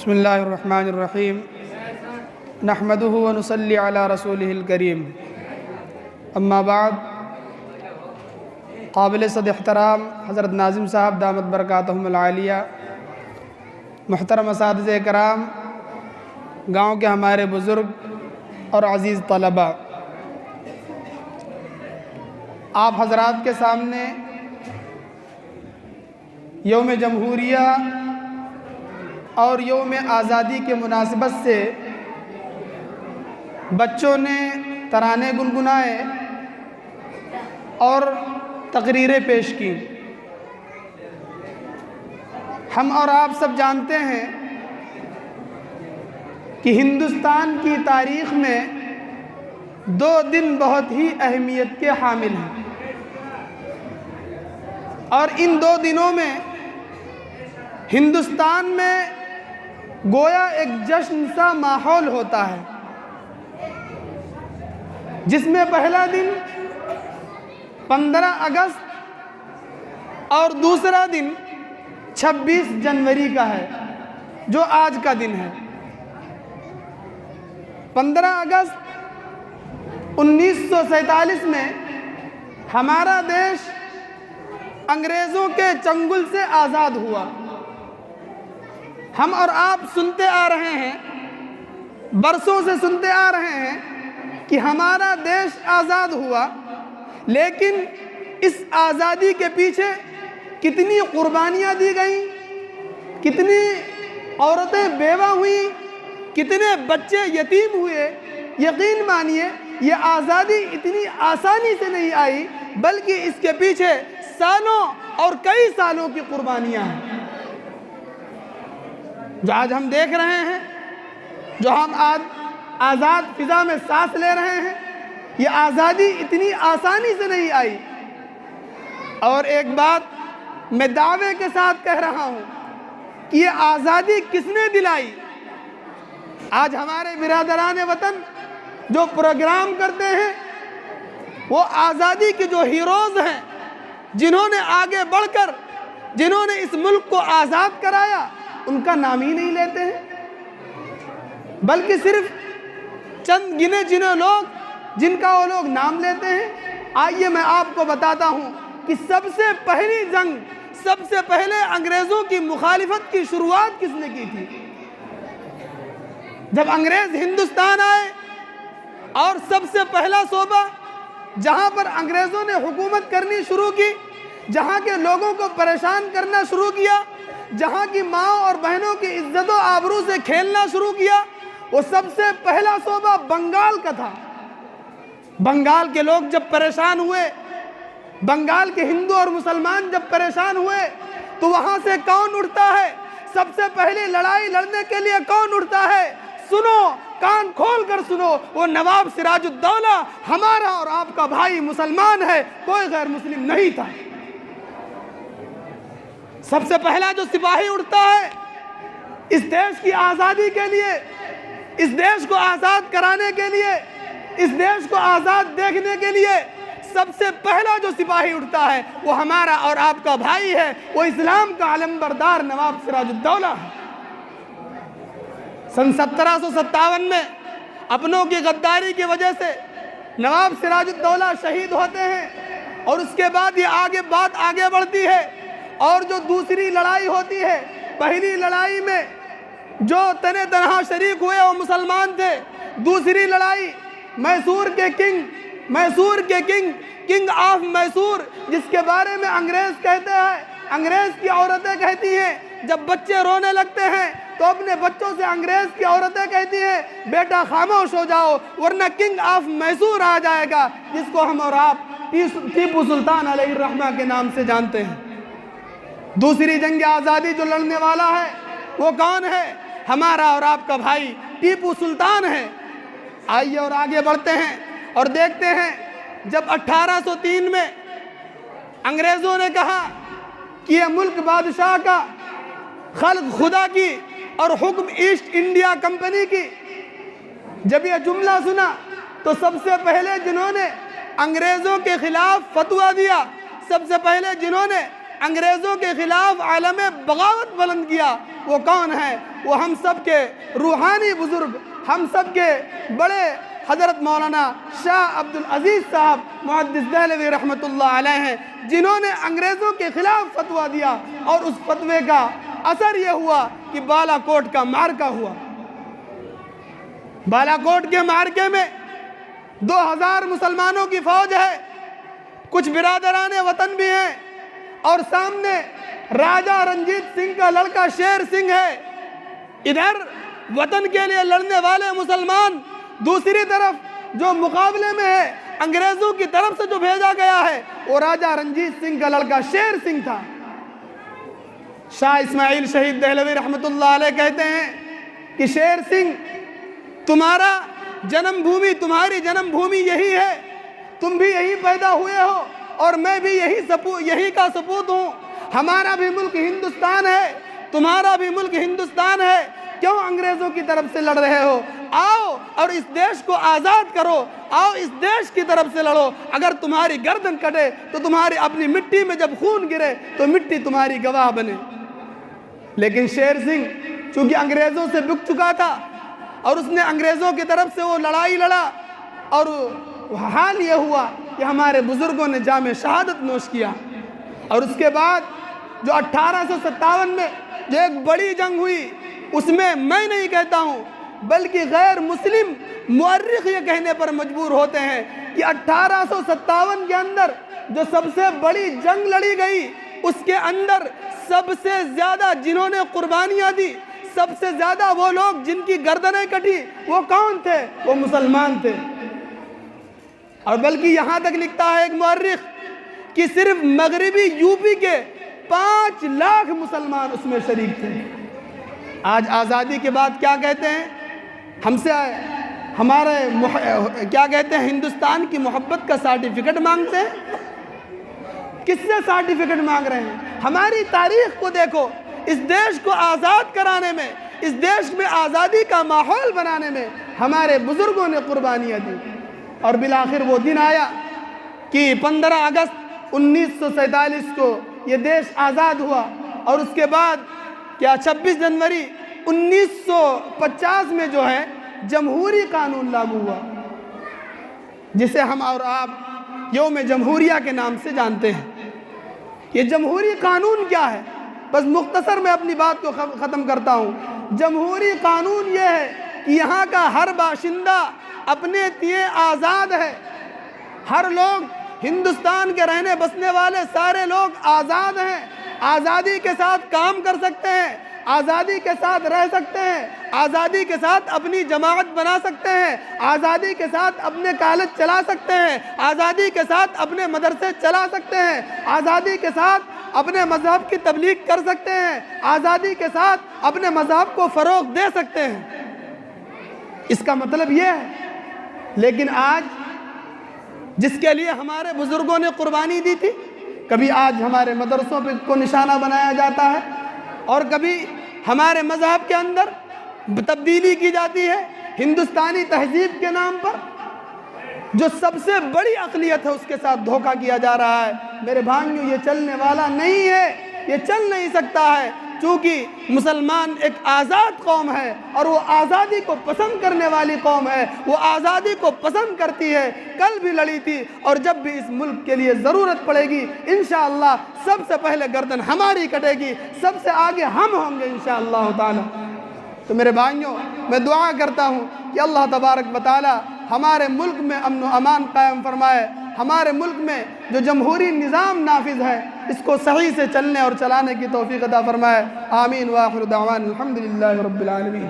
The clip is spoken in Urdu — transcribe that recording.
بسم اللہ الرحمن الرحیم نحمدہ ونصلی علی رسولہ الکریم اما بعد قابل صد احترام حضرت ناظم صاحب دامت برکاتہم العالیہ، محترم اساتذہ کرام، گاؤں کے ہمارے بزرگ اور عزیز طلباء، آپ حضرات کے سامنے یوم جمہوریہ اور یوم آزادی کے مناسبت سے بچوں نے ترانے گنگنائے اور تقریریں پیش کی۔ ہم اور آپ سب جانتے ہیں کہ ہندوستان کی تاریخ میں دو دن بہت ہی اہمیت کے حامل ہیں، اور ان دو دنوں میں ہندوستان میں گویا ایک جشن سا ماحول ہوتا ہے، جس میں پہلا دن 15 اگست اور دوسرا دن 26 جنوری کا ہے، جو آج کا دن ہے۔ 15 اگست 1947 میں ہمارا دیش انگریزوں کے چنگل سے آزاد ہوا۔ ہم اور آپ سنتے آ رہے ہیں، برسوں سے سنتے آ رہے ہیں کہ ہمارا دیش آزاد ہوا، لیکن اس آزادی کے پیچھے کتنی قربانیاں دی گئیں، کتنی عورتیں بیوہ ہوئیں، کتنے بچے یتیم ہوئے۔ یقین مانیے یہ آزادی اتنی آسانی سے نہیں آئی، بلکہ اس کے پیچھے سالوں اور کئی سالوں کی قربانیاں ہیں، جو آج ہم دیکھ رہے ہیں، جو ہم آج آزاد فضا میں سانس لے رہے ہیں۔ یہ آزادی اتنی آسانی سے نہیں آئی، اور ایک بات میں دعوے کے ساتھ کہہ رہا ہوں کہ یہ آزادی کس نے دلائی؟ آج ہمارے برادران وطن جو پروگرام کرتے ہیں، وہ آزادی کے جو ہیروز ہیں، جنہوں نے آگے بڑھ کر جنہوں نے اس ملک کو آزاد کرایا، ان کا نام ہی نہیں لیتے ہیں، بلکہ صرف چند گنے چنے لوگ جن کا وہ لوگ نام لیتے ہیں۔ آئیے میں آپ کو بتاتا ہوں کہ سب سے پہلی جنگ، سب سے پہلے انگریزوں کی مخالفت کی شروعات کس نے کی تھی؟ جب انگریز ہندوستان آئے، اور سب سے پہلا صوبہ جہاں پر انگریزوں نے حکومت کرنی شروع کی، جہاں کے لوگوں کو پریشان کرنا شروع کیا، جہاں کی ماں اور بہنوں کی عزت و آبرو سے کھیلنا شروع کیا، وہ سب سے پہلا صوبہ بنگال کا تھا۔ بنگال کے لوگ جب پریشان ہوئے، بنگال کے ہندو اور مسلمان جب پریشان ہوئے، تو وہاں سے کون اٹھتا ہے؟ سب سے پہلے لڑائی لڑنے کے لیے کون اٹھتا ہے؟ سنو، کان کھول کر سنو، وہ نواب سراج الدولہ، ہمارا اور آپ کا بھائی مسلمان ہے، کوئی غیر مسلم نہیں تھا۔ سب سے پہلا جو سپاہی اٹھتا ہے اس دیش کی آزادی کے لیے، اس دیش کو آزاد کرانے کے لیے، اس دیش کو آزاد دیکھنے کے لیے، سب سے پہلا جو سپاہی اٹھتا ہے وہ ہمارا اور آپ کا بھائی ہے، وہ اسلام کا علم بردار نواب سراج الدولہ ہے۔ سن 1757 میں اپنوں کی غداری کی وجہ سے نواب سراج الدولہ شہید ہوتے ہیں، اور اس کے بعد یہ بات آگے بڑھتی ہے، اور جو دوسری لڑائی ہوتی ہے، پہلی لڑائی میں جو تنہ تنہا شریک ہوئے وہ مسلمان تھے۔ دوسری لڑائی میسور کے کنگ آف میسور، جس کے بارے میں انگریز کہتے ہیں، انگریز کی عورتیں کہتی ہیں، جب بچے رونے لگتے ہیں تو اپنے بچوں سے انگریز کی عورتیں کہتی ہیں، بیٹا خاموش ہو جاؤ ورنہ کنگ آف میسور آ جائے گا، جس کو ہم اور آپ ٹیپو سلطان علیہ الرحمہ کے نام سے جانتے ہیں۔ دوسری جنگ آزادی جو لڑنے والا ہے وہ کون ہے؟ ہمارا اور آپ کا بھائی ٹیپو سلطان ہے۔ آئیے اور آگے بڑھتے ہیں اور دیکھتے ہیں، جب 1803 میں انگریزوں نے کہا کہ یہ ملک بادشاہ کا، خلق خدا کی اور حکم ایسٹ انڈیا کمپنی کی، جب یہ جملہ سنا تو سب سے پہلے جنہوں نے انگریزوں کے خلاف فتویٰ دیا، سب سے پہلے جنہوں نے انگریزوں کے خلاف عالم بغاوت بلند کیا، وہ کون ہے؟ وہ ہم سب کے روحانی بزرگ، ہم سب کے بڑے حضرت مولانا شاہ عبدالعزیز صاحب محدث دہلوی رحمۃ اللہ علیہ ہیں، جنہوں نے انگریزوں کے خلاف فتویٰ دیا، اور اس فتوے کا اثر یہ ہوا کہ بالا کوٹ کا معرکہ ہوا۔ بالا کوٹ کے معرکے میں 2000 مسلمانوں کی فوج ہے، کچھ برادران وطن بھی ہیں، اور سامنے راجہ رنجیت سنگھ کا لڑکا شیر سنگھ ہے۔ ادھر وطن کے لیے لڑنے والے مسلمان، دوسری طرف جو مقابلے میں ہے انگریزوں کی طرف سے جو بھیجا گیا ہے وہ راجہ رنجیت سنگھ کا لڑکا شیر سنگھ تھا۔ شاہ اسماعیل شہید دہلوی رحمۃ اللہ علیہ کہتے ہیں کہ شیر سنگھ، تمہارا جنم بھومی، تمہاری جنم بھومی یہی ہے، تم بھی یہی پیدا ہوئے ہو اور میں بھی یہی کا سپوت ہوں۔ ہمارا بھی ملک ہندوستان ہے، تمہارا بھی ملک ہندوستان ہے، کیوں انگریزوں کی طرف سے لڑ رہے ہو؟ آؤ اور اس دیش کو آزاد کرو، آؤ اس دیش کی طرف سے لڑو۔ اگر تمہاری گردن کٹے تو تمہاری اپنی مٹی میں جب خون گرے تو مٹی تمہاری گواہ بنے۔ لیکن شیر سنگھ چونکہ انگریزوں سے بک چکا تھا، اور اس نے انگریزوں کی طرف سے وہ لڑائی لڑا، اور حال یہ ہوا کہ ہمارے بزرگوں نے جام شہادت نوش کیا۔ اور اس کے بعد جو 1857 میں جو ایک بڑی جنگ ہوئی، اس میں نہیں کہتا ہوں بلکہ غیر مسلم مورخ یہ کہنے پر مجبور ہوتے ہیں کہ 1857 کے اندر جو سب سے بڑی جنگ لڑی گئی، اس کے اندر سب سے زیادہ جنہوں نے قربانیاں دی، سب سے زیادہ وہ لوگ جن کی گردنیں کٹی، وہ کون تھے؟ وہ مسلمان تھے۔ اور بلکہ یہاں تک لکھتا ہے ایک مورخ کہ صرف مغربی یوپی کے 5 لاکھ مسلمان اس میں شریک تھے۔ آج آزادی کے بعد کیا کہتے ہیں؟ ہم سے ہمارے کیا کہتے ہیں، ہندوستان کی محبت کا سرٹیفکیٹ مانگتے ہیں۔ کس سے سرٹیفکیٹ مانگ رہے ہیں؟ ہماری تاریخ کو دیکھو، اس دیش کو آزاد کرانے میں، اس دیش میں آزادی کا ماحول بنانے میں ہمارے بزرگوں نے قربانیاں دی، اور بالآخر وہ دن آیا کہ 15 اگست 1947 کو یہ دیش آزاد ہوا، اور اس کے بعد کیا 26 جنوری 1950 میں جو ہے جمہوری قانون لاگو ہوا، جسے ہم اور آپ یوم جمہوریہ کے نام سے جانتے ہیں۔ یہ جمہوری قانون کیا ہے؟ بس مختصر میں اپنی بات کو ختم کرتا ہوں۔ جمہوری قانون یہ ہے کہ یہاں کا ہر باشندہ اپنے تئیں آزاد ہے، ہر لوگ ہندوستان کے رہنے بسنے والے سارے لوگ آزاد ہیں، آزادی کے ساتھ کام کر سکتے ہیں، آزادی کے ساتھ رہ سکتے ہیں، آزادی کے ساتھ اپنی جماعت بنا سکتے ہیں، آزادی کے ساتھ اپنے کالج چلا سکتے ہیں، آزادی کے ساتھ اپنے مدرسے چلا سکتے ہیں، آزادی کے ساتھ اپنے مذہب کی تبلیغ کر سکتے ہیں، آزادی کے ساتھ اپنے مذہب کو فروغ دے سکتے ہیں۔ اس کا مطلب یہ ہے۔ لیکن آج جس کے لیے ہمارے بزرگوں نے قربانی دی تھی، کبھی آج ہمارے مدرسوں کو نشانہ بنایا جاتا ہے، اور کبھی ہمارے مذہب کے اندر تبدیلی کی جاتی ہے ہندوستانی تہذیب کے نام پر۔ جو سب سے بڑی اقلیت ہے اس کے ساتھ دھوکہ کیا جا رہا ہے۔ میرے بھائیوں، یہ چلنے والا نہیں ہے، یہ چل نہیں سکتا ہے، چونکہ مسلمان ایک آزاد قوم ہے، اور وہ آزادی کو پسند کرنے والی قوم ہے، وہ آزادی کو پسند کرتی ہے، کل بھی لڑی تھی، اور جب بھی اس ملک کے لیے ضرورت پڑے گی انشاءاللہ سب سے پہلے گردن ہماری کٹے گی، سب سے آگے ہم ہوں گے انشاءاللہ تعالی۔ تو میرے بھائیوں، میں دعا کرتا ہوں کہ اللہ تبارک و تعالی ہمارے ملک میں امن و امان قائم فرمائے، ہمارے ملک میں جو جمہوری نظام نافذ ہے اس کو صحیح سے چلنے اور چلانے کی توفیق عطا فرمائے۔ آمین۔ وآخر دعوانا الحمدللہ رب العالمین۔